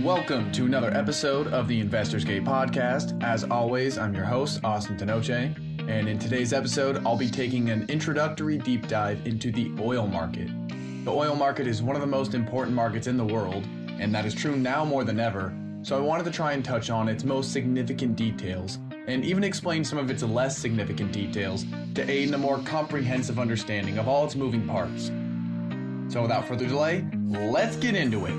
Welcome to another episode of the Investors Gate podcast. As always, I'm your host, Austin Tenoche, and in today's episode, I'll be taking an introductory deep dive into the oil market. The oil market is one of the most important markets in the world, and that is true now more than ever, so I wanted to try and touch on its most significant details, and even explain some of its less significant details to aid in a more comprehensive understanding of all its moving parts. So without further delay, let's get into it.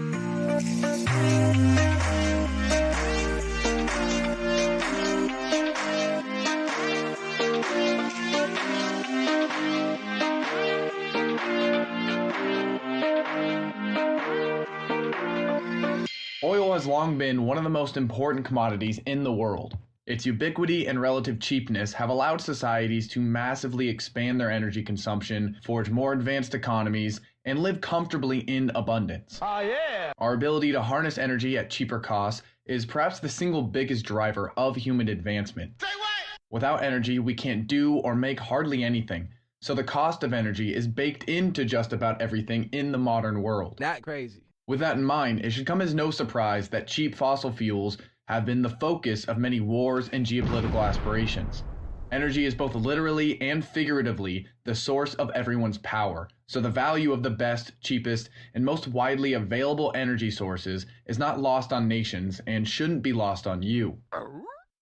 Oil has long been one of the most important commodities in the world. Its ubiquity and relative cheapness have allowed societies to massively expand their energy consumption, forge more advanced economies, and live comfortably in abundance. Our ability to harness energy at cheaper costs is perhaps the single biggest driver of human advancement. Say what? Without energy, we can't do or make hardly anything. So the cost of energy is baked into just about everything in the modern world. Not crazy. With that in mind, it should come as no surprise that cheap fossil fuels have been the focus of many wars and geopolitical aspirations. Energy is both literally and figuratively the source of everyone's power, so the value of the best, cheapest, and most widely available energy sources is not lost on nations and shouldn't be lost on you.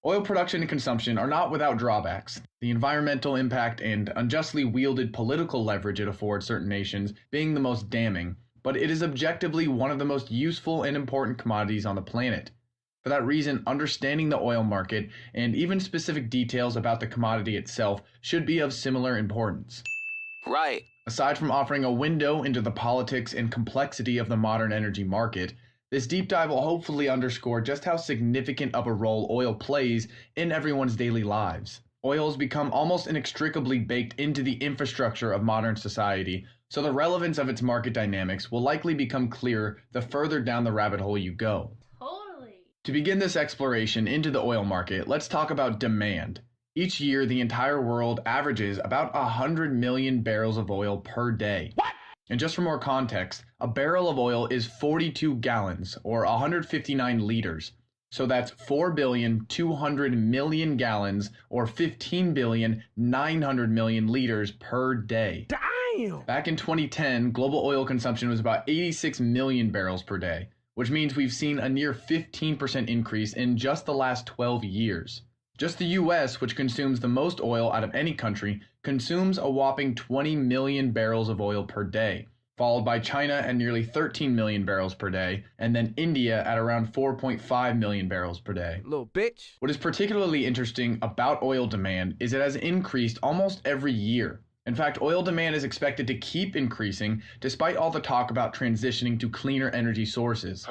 Oil production and consumption are not without drawbacks, the environmental impact and unjustly wielded political leverage it affords certain nations being the most damning, but it is objectively one of the most useful and important commodities on the planet. For that reason, understanding the oil market and even specific details about the commodity itself should be of similar importance. Right. Aside from offering a window into the politics and complexity of the modern energy market, this deep dive will hopefully underscore just how significant of a role oil plays in everyone's daily lives. Oil has become almost inextricably baked into the infrastructure of modern society, so the relevance of its market dynamics will likely become clearer the further down the rabbit hole you go. To begin this exploration into the oil market, let's talk about demand. Each year, the entire world averages about 100 million barrels of oil per day. What? And just for more context, a barrel of oil is 42 gallons, or 159 liters. So that's 4,200,000,000 gallons, or 15,900,000,000 liters per day. Damn! Back in 2010, global oil consumption was about 86 million barrels per day, which means we've seen a near 15% increase in just the last 12 years. Just the US, which consumes the most oil out of any country, consumes a whopping 20 million barrels of oil per day, followed by China at nearly 13 million barrels per day, and then India at around 4.5 million barrels per day. Little bitch. What is particularly interesting about oil demand is it has increased almost every year. In fact, oil demand is expected to keep increasing despite all the talk about transitioning to cleaner energy sources.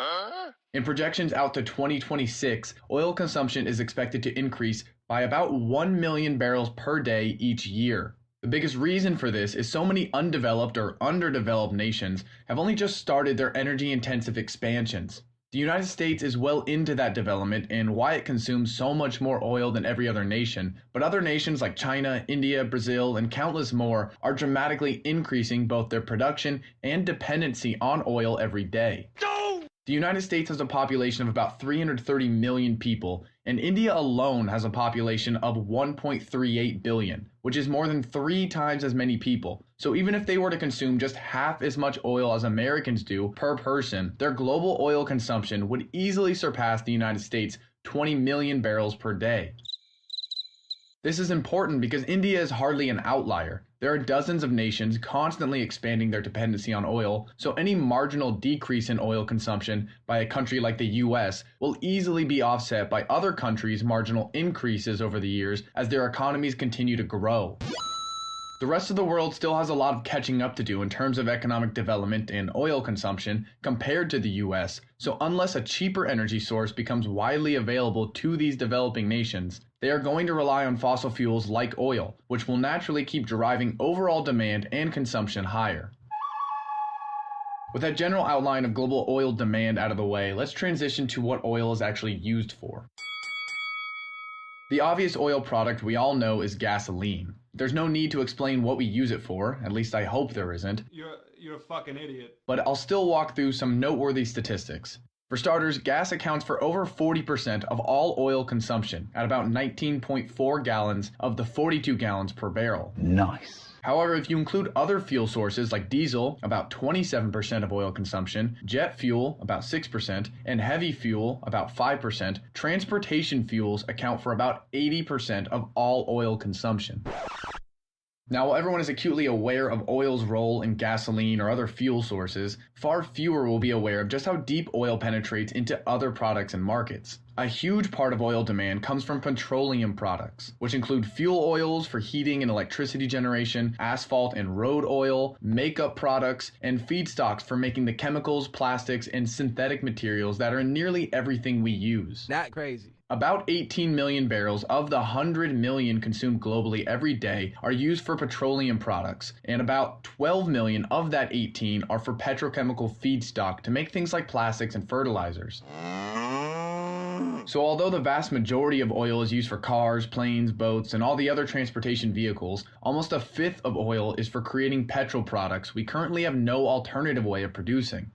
In projections out to 2026, oil consumption is expected to increase by about 1 million barrels per day each year. The biggest reason for this is so many undeveloped or underdeveloped nations have only just started their energy-intensive expansions. The United States is well into that development and why it consumes so much more oil than every other nation, but other nations like China, India, Brazil, and countless more are dramatically increasing both their production and dependency on oil every day. The United States has a population of about 330 million people, and India alone has a population of 1.38 billion, which is more than 3 times as many people. So even if they were to consume just half as much oil as Americans do per person, their global oil consumption would easily surpass the United States' 20 million barrels per day. This is important because India is hardly an outlier. There are dozens of nations constantly expanding their dependency on oil, so any marginal decrease in oil consumption by a country like the US will easily be offset by other countries' marginal increases over the years as their economies continue to grow. The rest of the world still has a lot of catching up to do in terms of economic development and oil consumption compared to the US, so unless a cheaper energy source becomes widely available to these developing nations, they are going to rely on fossil fuels like oil, which will naturally keep driving overall demand and consumption higher. With that general outline of global oil demand out of the way, let's transition to what oil is actually used for. The obvious oil product we all know is gasoline. There's no need to explain what we use it for, at least I hope there isn't. You're a fucking idiot. But I'll still walk through some noteworthy statistics. For starters, gas accounts for over 40% of all oil consumption, at about 19.4 gallons of the 42 gallons per barrel. Nice. However, if you include other fuel sources like diesel, about 27% of oil consumption, jet fuel, about 6%, and heavy fuel, about 5%, transportation fuels account for about 80% of all oil consumption. Now, while everyone is acutely aware of oil's role in gasoline or other fuel sources, far fewer will be aware of just how deep oil penetrates into other products and markets. A huge part of oil demand comes from petroleum products, which include fuel oils for heating and electricity generation, asphalt and road oil, makeup products, and feedstocks for making the chemicals, plastics, and synthetic materials that are in nearly everything we use. Not crazy. About 18 million barrels of the 100 million consumed globally every day are used for petroleum products, and about 12 million of that 18 are for petrochemical feedstock to make things like plastics and fertilizers. So although the vast majority of oil is used for cars, planes, boats, and all the other transportation vehicles, almost a fifth of oil is for creating petrol products we currently have no alternative way of producing.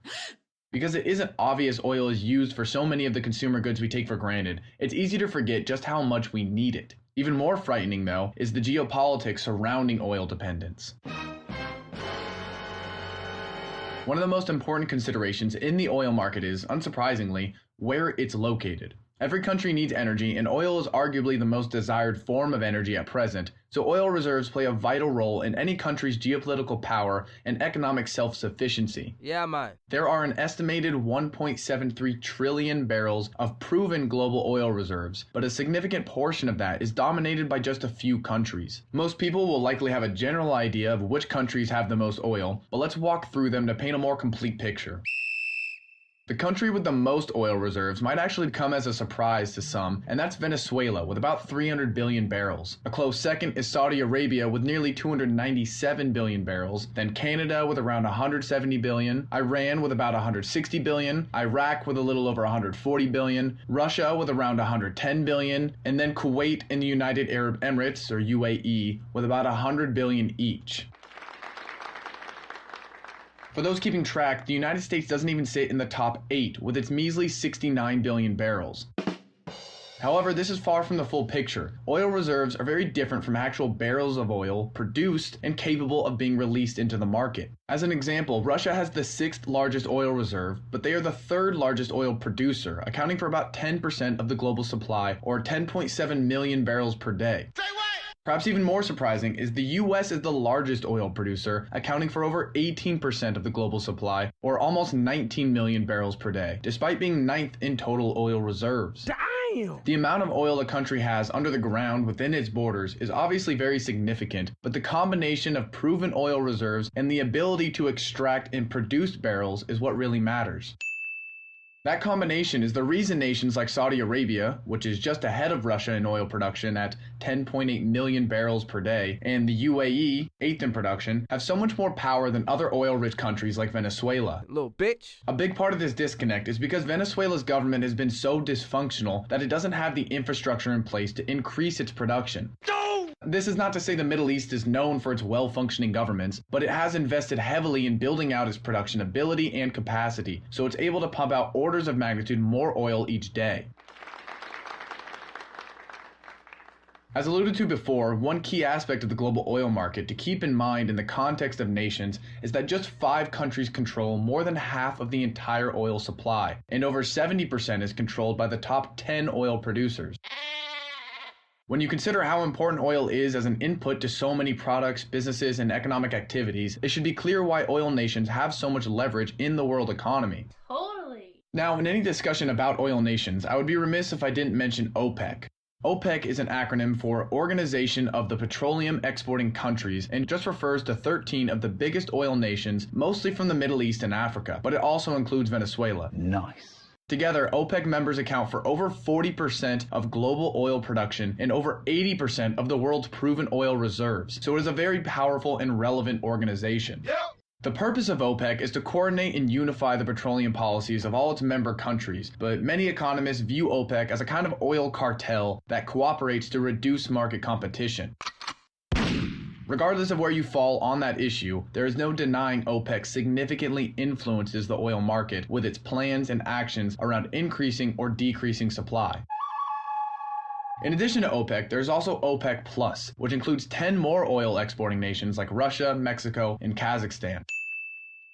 Because it isn't obvious oil is used for so many of the consumer goods we take for granted, it's easy to forget just how much we need it. Even more frightening, though, is the geopolitics surrounding oil dependence. One of the most important considerations in the oil market is, unsurprisingly, where it's located. Every country needs energy, and oil is arguably the most desired form of energy at present, so oil reserves play a vital role in any country's geopolitical power and economic self-sufficiency. Yeah, man. There are an estimated 1.73 trillion barrels of proven global oil reserves, but a significant portion of that is dominated by just a few countries. Most people will likely have a general idea of which countries have the most oil, but let's walk through them to paint a more complete picture. The country with the most oil reserves might actually come as a surprise to some, and that's Venezuela with about 300 billion barrels. A close second is Saudi Arabia with nearly 297 billion barrels, then Canada with around 170 billion, Iran with about 160 billion, Iraq with a little over 140 billion, Russia with around 110 billion, and then Kuwait and the United Arab Emirates, or UAE, with about 100 billion each. For those keeping track, the United States doesn't even sit in the top 8 with its measly 69 billion barrels. However, this is far from the full picture. Oil reserves are very different from actual barrels of oil produced and capable of being released into the market. As an example, Russia has the 6th largest oil reserve, but they are the 3rd largest oil producer, accounting for about 10% of the global supply, or 10.7 million barrels per day. Perhaps even more surprising is the US is the largest oil producer, accounting for over 18% of the global supply, or almost 19 million barrels per day, despite being 9th in total oil reserves. Damn! The amount of oil a country has under the ground within its borders is obviously very significant, but the combination of proven oil reserves and the ability to extract and produce barrels is what really matters. That combination is the reason nations like Saudi Arabia, which is just ahead of Russia in oil production at 10.8 million barrels per day, and the UAE, 8th in production, have so much more power than other oil-rich countries like Venezuela. Little bitch. A big part of this disconnect is because Venezuela's government has been so dysfunctional that it doesn't have the infrastructure in place to increase its production. This is not to say the Middle East is known for its well-functioning governments, but it has invested heavily in building out its production ability and capacity, so it's able to pump out orders of magnitude more oil each day. As alluded to before, one key aspect of the global oil market to keep in mind in the context of nations is that just 5 countries control more than half of the entire oil supply, and over 70% is controlled by the top 10 oil producers. When you consider how important oil is as an input to so many products, businesses, and economic activities, it should be clear why oil nations have so much leverage in the world economy. Totally. Now, in any discussion about oil nations, I would be remiss if I didn't mention OPEC. OPEC is an acronym for Organization of the Petroleum Exporting Countries and just refers to 13 of the biggest oil nations, mostly from the Middle East and Africa, but it also includes Venezuela. Nice. Together, OPEC members account for over 40% of global oil production and over 80% of the world's proven oil reserves, so it is a very powerful and relevant organization. Yep. The purpose of OPEC is to coordinate and unify the petroleum policies of all its member countries, but many economists view OPEC as a kind of oil cartel that cooperates to reduce market competition. Regardless of where you fall on that issue, there is no denying OPEC significantly influences the oil market with its plans and actions around increasing or decreasing supply. In addition to OPEC, there's also OPEC Plus, which includes 10 more oil exporting nations like Russia, Mexico, and Kazakhstan.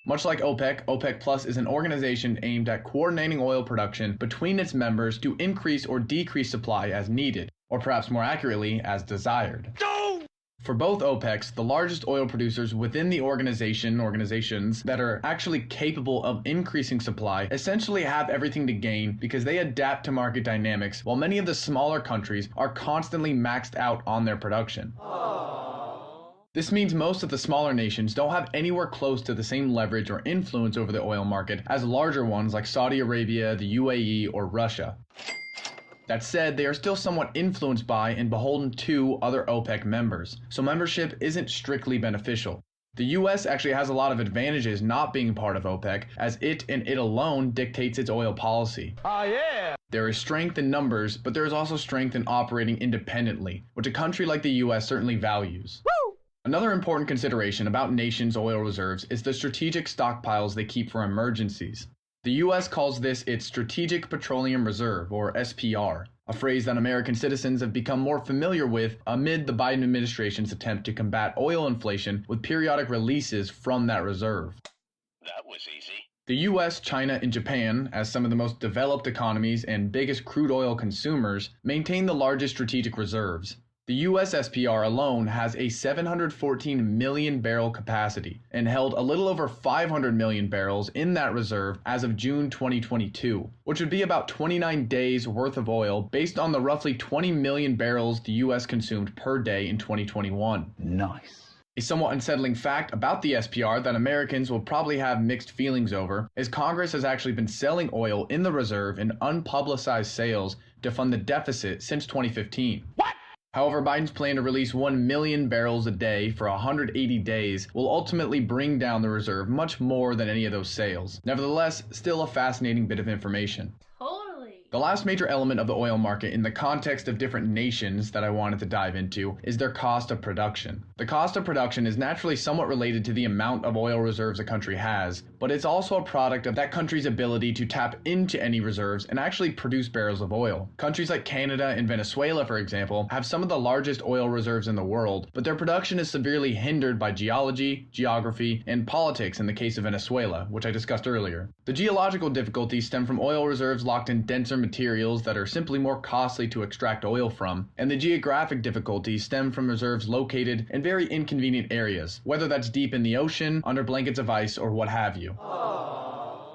Much like OPEC, OPEC Plus is an organization aimed at coordinating oil production between its members to increase or decrease supply as needed, or perhaps more accurately, as desired. For both OPECs, the largest oil producers within the organizations that are actually capable of increasing supply essentially have everything to gain because they adapt to market dynamics, while many of the smaller countries are constantly maxed out on their production. This means most of the smaller nations don't have anywhere close to the same leverage or influence over the oil market as larger ones like Saudi Arabia, the UAE, or Russia. That said, they are still somewhat influenced by and beholden to other OPEC members, so membership isn't strictly beneficial. The US actually has a lot of advantages not being part of OPEC, as it and it alone dictates its oil policy. There is strength in numbers, but there is also strength in operating independently, which a country like the US certainly values. Another important consideration about nations' oil reserves is the strategic stockpiles they keep for emergencies. The U.S. calls this its Strategic Petroleum Reserve, or SPR, a phrase that American citizens have become more familiar with amid the Biden administration's attempt to combat oil inflation with periodic releases from that reserve. That was easy. The US, China, and Japan, as some of the most developed economies and biggest crude oil consumers, maintain the largest strategic reserves. The US SPR alone has a 714 million barrel capacity and held a little over 500 million barrels in that reserve as of June 2022, which would be about 29 days worth of oil based on the roughly 20 million barrels the US consumed per day in 2021. Nice. A somewhat unsettling fact about the SPR that Americans will probably have mixed feelings over is Congress has actually been selling oil in the reserve in unpublicized sales to fund the deficit since 2015. What? However, Biden's plan to release 1 million barrels a day for 180 days will ultimately bring down the reserve much more than any of those sales. Nevertheless, still a fascinating bit of information. The last major element of the oil market in the context of different nations that I wanted to dive into is their cost of production. The cost of production is naturally somewhat related to the amount of oil reserves a country has, but it's also a product of that country's ability to tap into any reserves and actually produce barrels of oil. Countries like Canada and Venezuela, for example, have some of the largest oil reserves in the world, but their production is severely hindered by geology, geography, and politics in the case of Venezuela, which I discussed earlier. The geological difficulties stem from oil reserves locked in denser materials that are simply more costly to extract oil from, and the geographic difficulties stem from reserves located in very inconvenient areas, whether that's deep in the ocean, under blankets of ice, or what have you.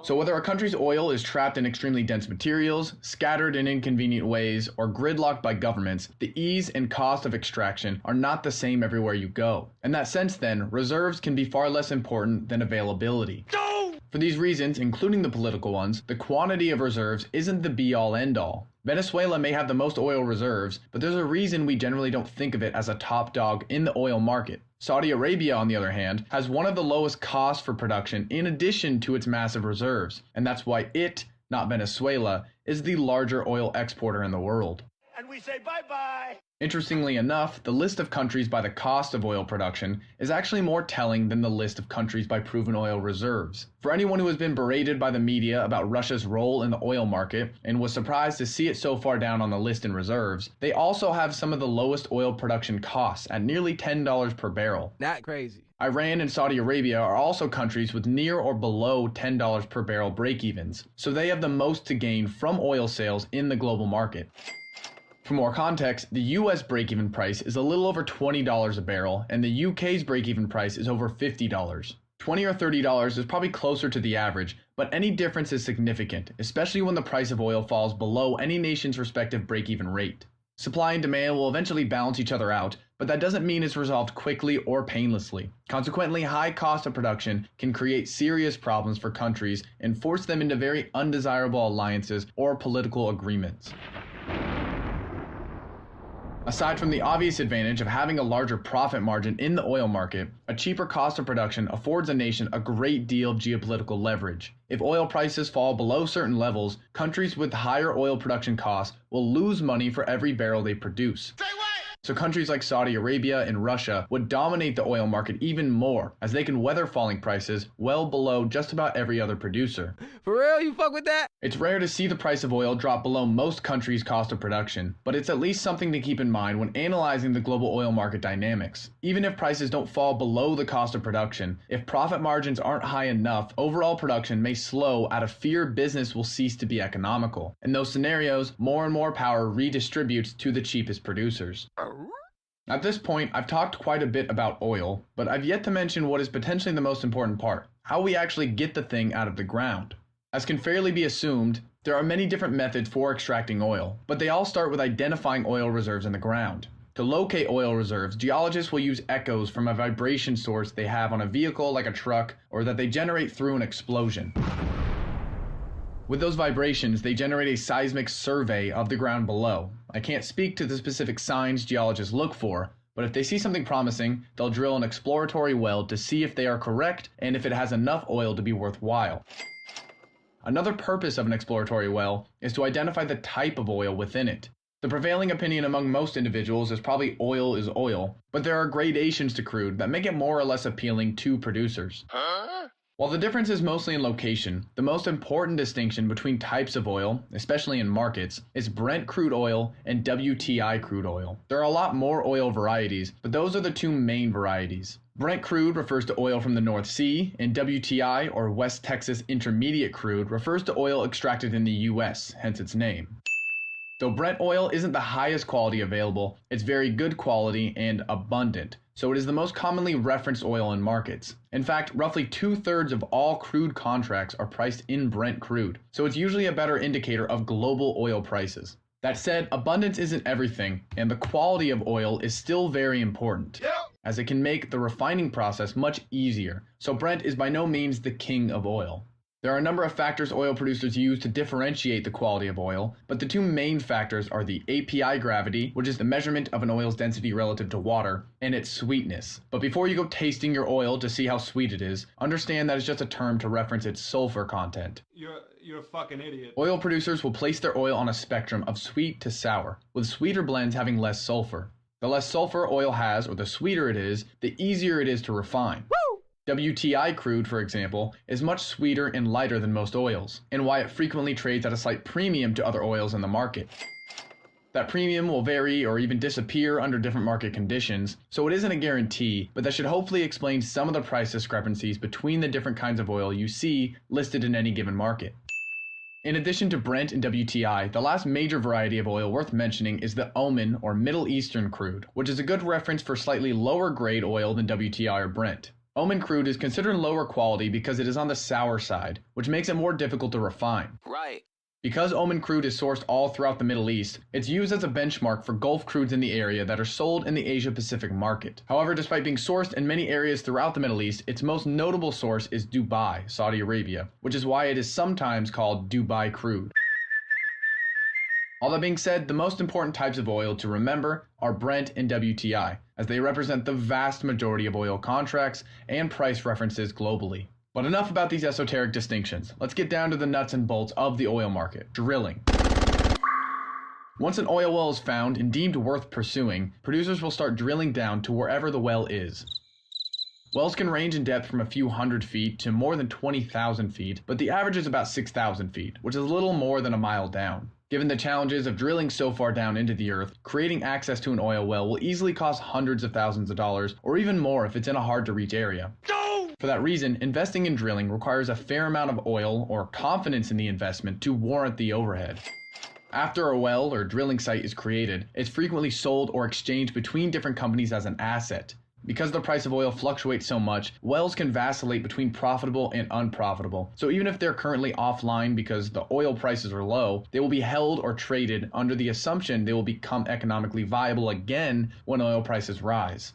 So whether a country's oil is trapped in extremely dense materials, scattered in inconvenient ways, or gridlocked by governments, the ease and cost of extraction are not the same everywhere you go. In that sense then, reserves can be far less important than availability. For these reasons, including the political ones, the quantity of reserves isn't the be-all end-all. Venezuela may have the most oil reserves, but there's a reason we generally don't think of it as a top dog in the oil market. Saudi Arabia, on the other hand, has one of the lowest costs for production in addition to its massive reserves, and that's why it, not Venezuela, is the larger oil exporter in the world. And we say bye-bye. Interestingly enough, the list of countries by the cost of oil production is actually more telling than the list of countries by proven oil reserves. For anyone who has been berated by the media about Russia's role in the oil market and was surprised to see it so far down on the list in reserves, they also have some of the lowest oil production costs at nearly $10 per barrel. Not crazy. Iran and Saudi Arabia are also countries with near or below $10 per barrel break-evens, so they have the most to gain from oil sales in the global market. For more context, the US break-even price is a little over $20 a barrel, and the UK's break-even price is over $50. $20 or $30 is probably closer to the average, but any difference is significant, especially when the price of oil falls below any nation's respective break-even rate. Supply and demand will eventually balance each other out, but that doesn't mean it's resolved quickly or painlessly. Consequently, high cost of production can create serious problems for countries and force them into very undesirable alliances or political agreements. Aside from the obvious advantage of having a larger profit margin in the oil market, a cheaper cost of production affords a nation a great deal of geopolitical leverage. If oil prices fall below certain levels, countries with higher oil production costs will lose money for every barrel they produce. Say what? So countries like Saudi Arabia and Russia would dominate the oil market even more, as they can weather falling prices well below just about every other producer. For real, you fuck with that? It's rare to see the price of oil drop below most countries' cost of production, but it's at least something to keep in mind when analyzing the global oil market dynamics. Even if prices don't fall below the cost of production, if profit margins aren't high enough, overall production may slow out of fear business will cease to be economical. In those scenarios, more and more power redistributes to the cheapest producers. At this point, I've talked quite a bit about oil, but I've yet to mention what is potentially the most important part: how we actually get the thing out of the ground. As can fairly be assumed, there are many different methods for extracting oil, but they all start with identifying oil reserves in the ground. To locate oil reserves, geologists will use echoes from a vibration source they have on a vehicle like a truck or that they generate through an explosion. With those vibrations, they generate a seismic survey of the ground below. I can't speak to the specific signs geologists look for, but if they see something promising, they'll drill an exploratory well to see if they are correct and if it has enough oil to be worthwhile. Another purpose of an exploratory well is to identify the type of oil within it. The prevailing opinion among most individuals is probably oil is oil, but there are gradations to crude that make it more or less appealing to producers. While the difference is mostly in location, the most important distinction between types of oil, especially in markets, is Brent crude oil and WTI crude oil. There are a lot more oil varieties, but those are the two main varieties. Brent crude refers to oil from the North Sea, and WTI, or West Texas Intermediate crude, refers to oil extracted in the US, hence its name. Though Brent oil isn't the highest quality available, it's very good quality and abundant, so it is the most commonly referenced oil in markets. In fact, roughly 2/3 of all crude contracts are priced in Brent crude, so it's usually a better indicator of global oil prices. That said, abundance isn't everything, and the quality of oil is still very important, as it can make the refining process much easier, so Brent is by no means the king of oil. There are a number of factors oil producers use to differentiate the quality of oil, but the two main factors are the API gravity, which is the measurement of an oil's density relative to water, and its sweetness. But before you go tasting your oil to see how sweet it is, understand that it's just a term to reference its sulfur content. You're a fucking idiot. Oil producers will place their oil on a spectrum of sweet to sour, with sweeter blends having less sulfur. The less sulfur oil has, or the sweeter it is, the easier it is to refine. WTI crude, for example, is much sweeter and lighter than most oils, and why it frequently trades at a slight premium to other oils in the market. That premium will vary or even disappear under different market conditions, so it isn't a guarantee, but that should hopefully explain some of the price discrepancies between the different kinds of oil you see listed in any given market. In addition to Brent and WTI, the last major variety of oil worth mentioning is the Oman or Middle Eastern crude, which is a good reference for slightly lower grade oil than WTI or Brent. Oman crude is considered lower quality because it is on the sour side, which makes it more difficult to refine. Right. Because Oman crude is sourced all throughout the Middle East, it's used as a benchmark for Gulf crudes in the area that are sold in the Asia-Pacific market. However, despite being sourced in many areas throughout the Middle East, its most notable source is Dubai, Saudi Arabia, which is why it is sometimes called Dubai crude. All that being said, the most important types of oil to remember are Brent and WTI, as they represent the vast majority of oil contracts and price references globally. But enough about these esoteric distinctions. Let's get down to the nuts and bolts of the oil market: drilling. Once an oil well is found and deemed worth pursuing, producers will start drilling down to wherever the well is. Wells can range in depth from a few hundred feet to more than 20,000 feet, but the average is about 6,000 feet, which is a little more than a mile down. Given the challenges of drilling so far down into the earth, creating access to an oil well will easily cost hundreds of thousands of dollars, or even more if it's in a hard-to-reach area. For that reason, investing in drilling requires a fair amount of oil or confidence in the investment to warrant the overhead. After a well or drilling site is created, it's frequently sold or exchanged between different companies as an asset. Because the price of oil fluctuates so much, wells can vacillate between profitable and unprofitable. So even if they're currently offline because the oil prices are low, they will be held or traded under the assumption they will become economically viable again when oil prices rise.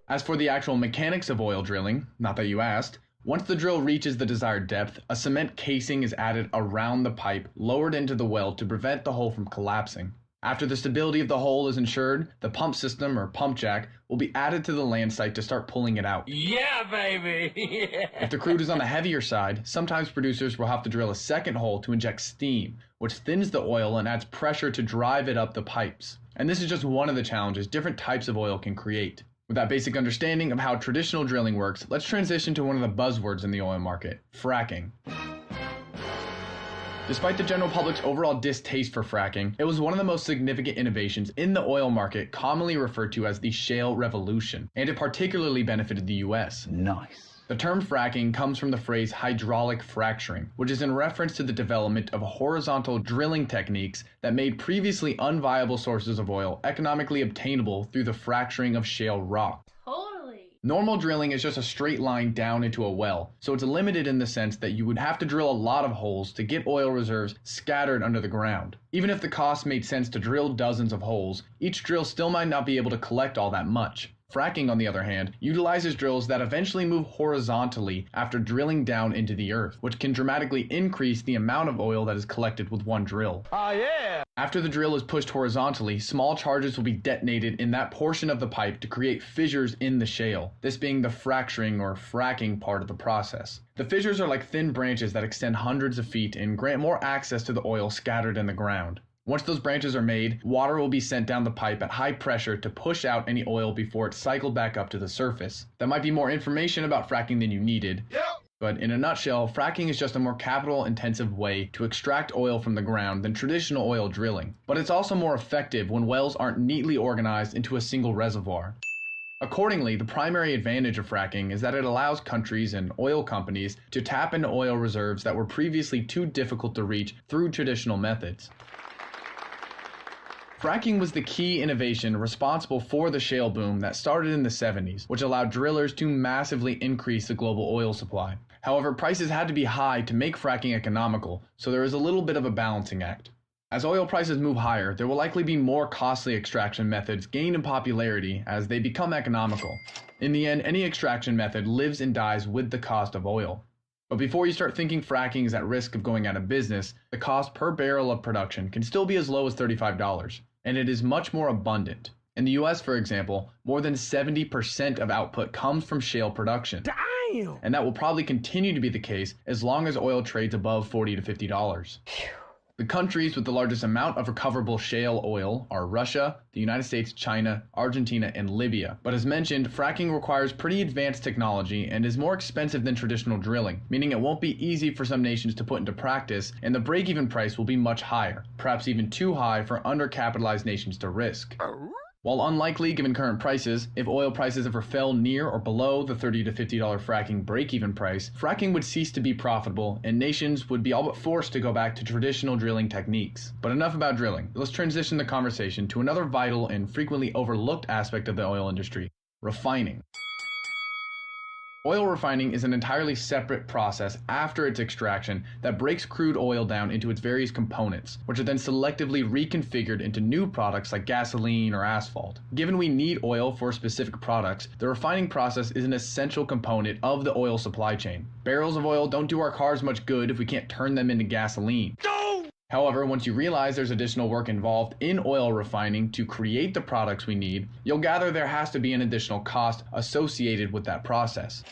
As for the actual mechanics of oil drilling, not that you asked, once the drill reaches the desired depth, a cement casing is added around the pipe lowered into the well to prevent the hole from collapsing. After the stability of the hole is ensured, the pump system or pump jack will be added to the land site to start pulling it out. Yeah, baby! Yeah. If the crude is on the heavier side, sometimes producers will have to drill a second hole to inject steam, which thins the oil and adds pressure to drive it up the pipes. And this is just one of the challenges different types of oil can create. With that basic understanding of how traditional drilling works, let's transition to one of the buzzwords in the oil market, fracking. Despite the general public's overall distaste for fracking, it was one of the most significant innovations in the oil market, commonly referred to as the shale revolution, and it particularly benefited the US. Nice. The term fracking comes from the phrase hydraulic fracturing, which is in reference to the development of horizontal drilling techniques that made previously unviable sources of oil economically obtainable through the fracturing of shale rock. Totally. Normal drilling is just a straight line down into a well, so it's limited in the sense that you would have to drill a lot of holes to get oil reserves scattered under the ground. Even if the cost made sense to drill dozens of holes, each drill still might not be able to collect all that much. Fracking, on the other hand, utilizes drills that eventually move horizontally after drilling down into the earth, which can dramatically increase the amount of oil that is collected with one drill. Oh yeah! After the drill is pushed horizontally, small charges will be detonated in that portion of the pipe to create fissures in the shale, this being the fracturing or fracking part of the process. The fissures are like thin branches that extend hundreds of feet and grant more access to the oil scattered in the ground. Once those branches are made, water will be sent down the pipe at high pressure to push out any oil before it's cycled back up to the surface. That might be more information about fracking than you needed. Yep. But in a nutshell, fracking is just a more capital-intensive way to extract oil from the ground than traditional oil drilling. But it's also more effective when wells aren't neatly organized into a single reservoir. Accordingly, the primary advantage of fracking is that it allows countries and oil companies to tap into oil reserves that were previously too difficult to reach through traditional methods. Fracking was the key innovation responsible for the shale boom that started in the 70s, which allowed drillers to massively increase the global oil supply. However, prices had to be high to make fracking economical, so there is a little bit of a balancing act. As oil prices move higher, there will likely be more costly extraction methods gain in popularity as they become economical. In the end, any extraction method lives and dies with the cost of oil. But before you start thinking fracking is at risk of going out of business, the cost per barrel of production can still be as low as $35. And it is much more abundant. In the US, for example, more than 70% of output comes from shale production. Damn! And that will probably continue to be the case as long as oil trades above $40 to $50. The countries with the largest amount of recoverable shale oil are Russia, the United States, China, Argentina, and Libya. But as mentioned, fracking requires pretty advanced technology and is more expensive than traditional drilling, meaning it won't be easy for some nations to put into practice, and the break-even price will be much higher, perhaps even too high for undercapitalized nations to risk. While unlikely given current prices, if oil prices ever fell near or below the $30 to $50 fracking break-even price, fracking would cease to be profitable and nations would be all but forced to go back to traditional drilling techniques. But enough about drilling. Let's transition the conversation to another vital and frequently overlooked aspect of the oil industry, refining. Oil refining is an entirely separate process after its extraction that breaks crude oil down into its various components, which are then selectively reconfigured into new products like gasoline or asphalt. Given we need oil for specific products, the refining process is an essential component of the oil supply chain. Barrels of oil don't do our cars much good if we can't turn them into gasoline. However, once you realize there's additional work involved in oil refining to create the products we need, you'll gather there has to be an additional cost associated with that process.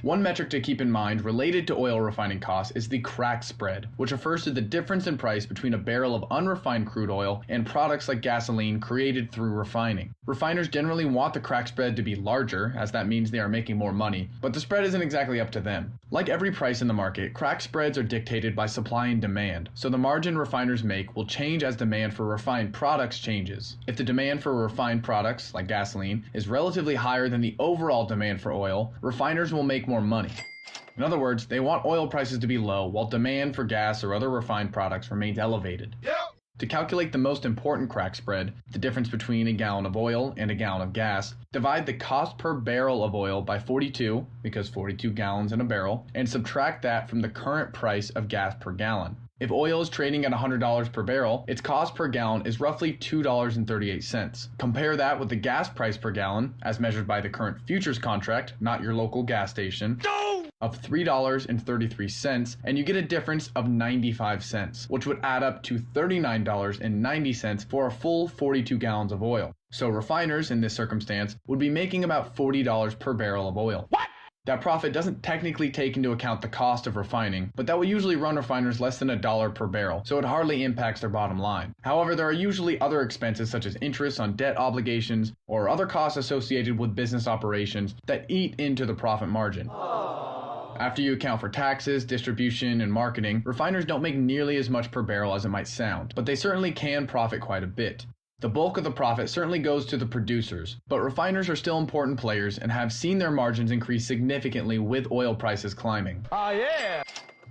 One metric to keep in mind related to oil refining costs is the crack spread, which refers to the difference in price between a barrel of unrefined crude oil and products like gasoline created through refining. Refiners generally want the crack spread to be larger, as that means they are making more money, but the spread isn't exactly up to them. Like every price in the market, crack spreads are dictated by supply and demand, so the margin refiners make will change as demand for refined products changes. If the demand for refined products, like gasoline, is relatively higher than the overall demand for oil, refiners will make more money. In other words, they want oil prices to be low while demand for gas or other refined products remains elevated. To calculate the most important crack spread, the difference between a gallon of oil and a gallon of gas, divide the cost per barrel of oil by 42, because 42 gallons in a barrel, and subtract that from the current price of gas per gallon. If oil is trading at $100 per barrel, its cost per gallon is roughly $2.38. Compare that with the gas price per gallon, as measured by the current futures contract, not your local gas station, of $3.33, and you get a difference of 95 cents, which would add up to $39.90 for a full 42 gallons of oil. So refiners, in this circumstance, would be making about $40 per barrel of oil. What? That profit doesn't technically take into account the cost of refining, but that will usually run refiners less than $1 per barrel, so it hardly impacts their bottom line. However, there are usually other expenses such as interest on debt obligations or other costs associated with business operations that eat into the profit margin. After you account for taxes, distribution, and marketing, refiners don't make nearly as much per barrel as it might sound, but they certainly can profit quite a bit. The bulk of the profit certainly goes to the producers, but refiners are still important players and have seen their margins increase significantly with oil prices climbing. Oh, yeah.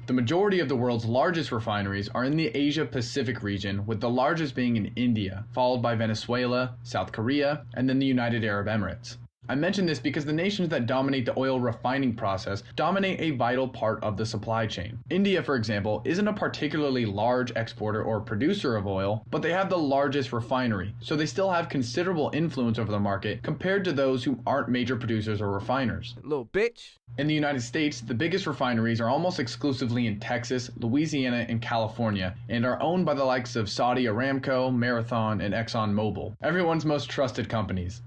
The majority of the world's largest refineries are in the Asia-Pacific region, with the largest being in India, followed by Venezuela, South Korea, and then the United Arab Emirates. I mention this because the nations that dominate the oil refining process dominate a vital part of the supply chain. India, for example, isn't a particularly large exporter or producer of oil, but they have the largest refinery, so they still have considerable influence over the market compared to those who aren't major producers or refiners. Little bitch. In the United States, the biggest refineries are almost exclusively in Texas, Louisiana, and California, and are owned by the likes of Saudi Aramco, Marathon, and ExxonMobil, everyone's most trusted companies.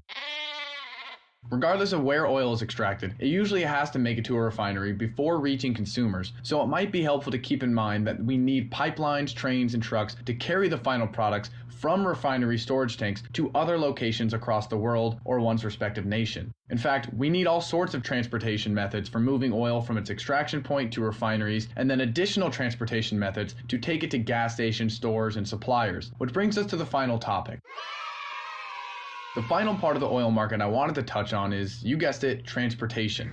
Regardless of where oil is extracted, it usually has to make it to a refinery before reaching consumers, so it might be helpful to keep in mind that we need pipelines, trains, and trucks to carry the final products from refinery storage tanks to other locations across the world or one's respective nation. In fact, we need all sorts of transportation methods for moving oil from its extraction point to refineries, and then additional transportation methods to take it to gas stations, stores, and suppliers, which brings us to the final topic. The final part of the oil market I wanted to touch on is, you guessed it, transportation.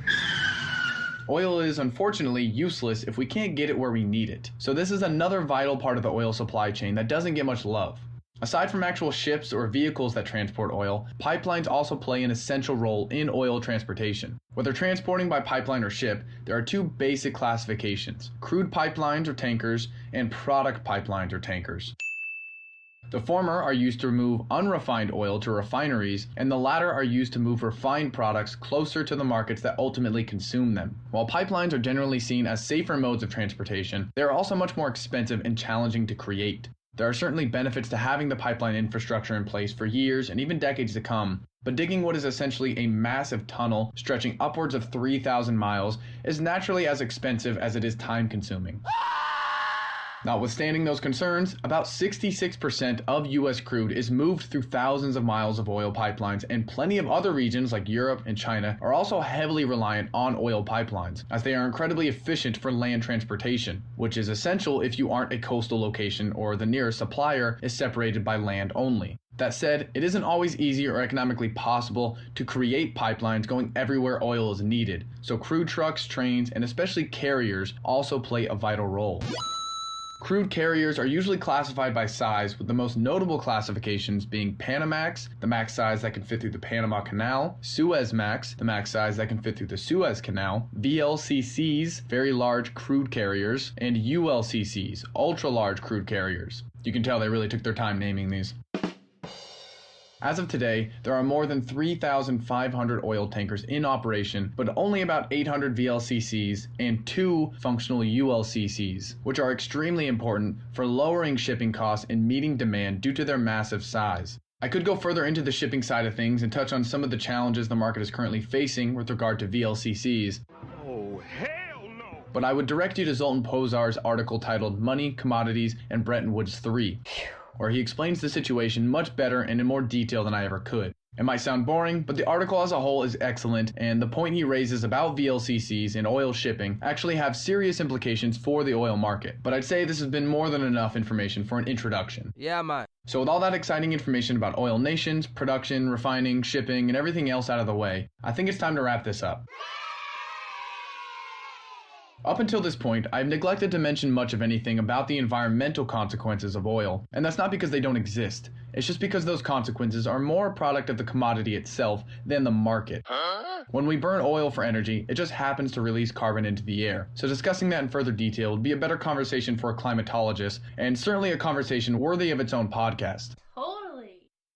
Oil is unfortunately useless if we can't get it where we need it, so this is another vital part of the oil supply chain that doesn't get much love. Aside from actual ships or vehicles that transport oil, pipelines also play an essential role in oil transportation. Whether transporting by pipeline or ship, there are two basic classifications: crude pipelines or tankers, and product pipelines or tankers. The former are used to move unrefined oil to refineries, and the latter are used to move refined products closer to the markets that ultimately consume them. While pipelines are generally seen as safer modes of transportation, they are also much more expensive and challenging to create. There are certainly benefits to having the pipeline infrastructure in place for years and even decades to come, but digging what is essentially a massive tunnel stretching upwards of 3,000 miles is naturally as expensive as it is time-consuming. Notwithstanding those concerns, about 66% of U.S. crude is moved through thousands of miles of oil pipelines, and plenty of other regions like Europe and China are also heavily reliant on oil pipelines, as they are incredibly efficient for land transportation, which is essential if you aren't a coastal location or the nearest supplier is separated by land only. That said, it isn't always easy or economically possible to create pipelines going everywhere oil is needed, so crude trucks, trains, and especially carriers also play a vital role. Crude carriers are usually classified by size, with the most notable classifications being Panamax, the max size that can fit through the Panama Canal, Suezmax, the max size that can fit through the Suez Canal, VLCCs, very large crude carriers, and ULCCs, ultra large crude carriers. You can tell they really took their time naming these. As of today, there are more than 3,500 oil tankers in operation, but only about 800 VLCCs and 2 functional ULCCs, which are extremely important for lowering shipping costs and meeting demand due to their massive size. I could go further into the shipping side of things and touch on some of the challenges the market is currently facing with regard to VLCCs. Oh, hell no! But I would direct you to Zoltan Pozar's article titled Money, Commodities, and Bretton Woods 3. Where he explains the situation much better and in more detail than I ever could. It might sound boring, but the article as a whole is excellent, and the point he raises about VLCCs and oil shipping actually have serious implications for the oil market. But I'd say this has been more than enough information for an introduction. Yeah, man. So with all that exciting information about oil nations, production, refining, shipping, and everything else out of the way, I think it's time to wrap this up. Up until this point, I've neglected to mention much of anything about the environmental consequences of oil, and that's not because they don't exist. It's just because those consequences are more a product of the commodity itself than the market. When we burn oil for energy, it just happens to release carbon into the air, so discussing that in further detail would be a better conversation for a climatologist, and certainly a conversation worthy of its own podcast.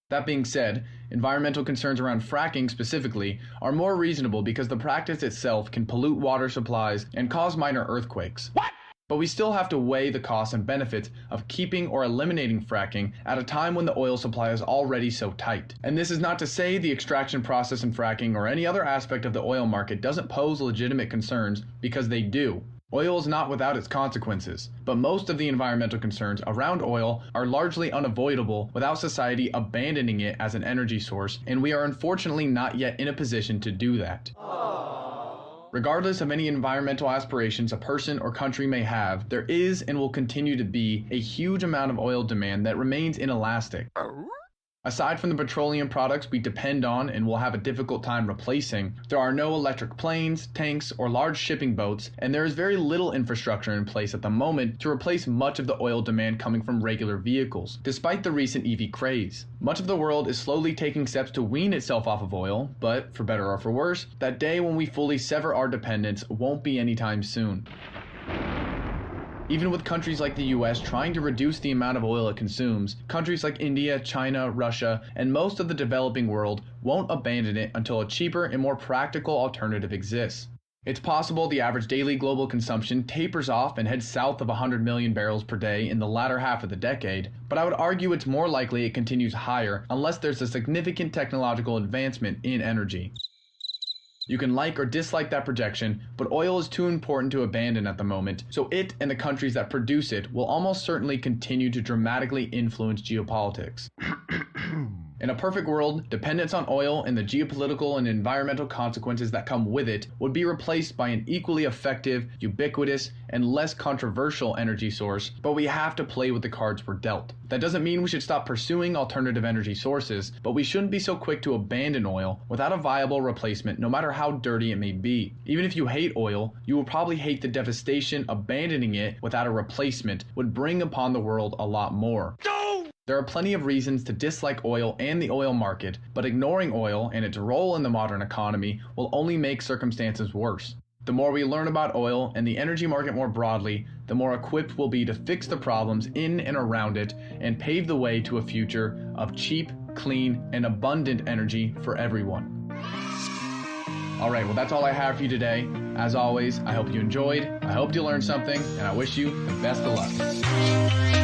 That being said, environmental concerns around fracking specifically are more reasonable because the practice itself can pollute water supplies and cause minor earthquakes. What? But we still have to weigh the costs and benefits of keeping or eliminating fracking at a time when the oil supply is already so tight. And this is not to say the extraction process in fracking or any other aspect of the oil market doesn't pose legitimate concerns, because they do. Oil is not without its consequences, but most of the environmental concerns around oil are largely unavoidable without society abandoning it as an energy source, and we are unfortunately not yet in a position to do that. Regardless of any environmental aspirations a person or country may have, there is and will continue to be a huge amount of oil demand that remains inelastic. Aside from the petroleum products we depend on and will have a difficult time replacing, there are no electric planes, tanks, or large shipping boats, and there is very little infrastructure in place at the moment to replace much of the oil demand coming from regular vehicles, despite the recent EV craze. Much of the world is slowly taking steps to wean itself off of oil, but, for better or for worse, that day when we fully sever our dependence won't be anytime soon. Even with countries like the US trying to reduce the amount of oil it consumes, countries like India, China, Russia, and most of the developing world won't abandon it until a cheaper and more practical alternative exists. It's possible the average daily global consumption tapers off and heads south of 100 million barrels per day in the latter half of the decade, but I would argue it's more likely it continues higher unless there's a significant technological advancement in energy. You can like or dislike that projection, but oil is too important to abandon at the moment, so it and the countries that produce it will almost certainly continue to dramatically influence geopolitics. In a perfect world, dependence on oil and the geopolitical and environmental consequences that come with it would be replaced by an equally effective, ubiquitous, and less controversial energy source, but we have to play with the cards we're dealt. That doesn't mean we should stop pursuing alternative energy sources, but we shouldn't be so quick to abandon oil without a viable replacement, no matter how dirty it may be. Even if you hate oil, you will probably hate the devastation abandoning it without a replacement would bring upon the world a lot more. There are plenty of reasons to dislike oil and the oil market, but ignoring oil and its role in the modern economy will only make circumstances worse. The more we learn about oil and the energy market more broadly, the more equipped we'll be to fix the problems in and around it and pave the way to a future of cheap, clean, and abundant energy for everyone. Alright, well that's all I have for you today. As always, I hope you enjoyed, I hope you learned something, and I wish you the best of luck.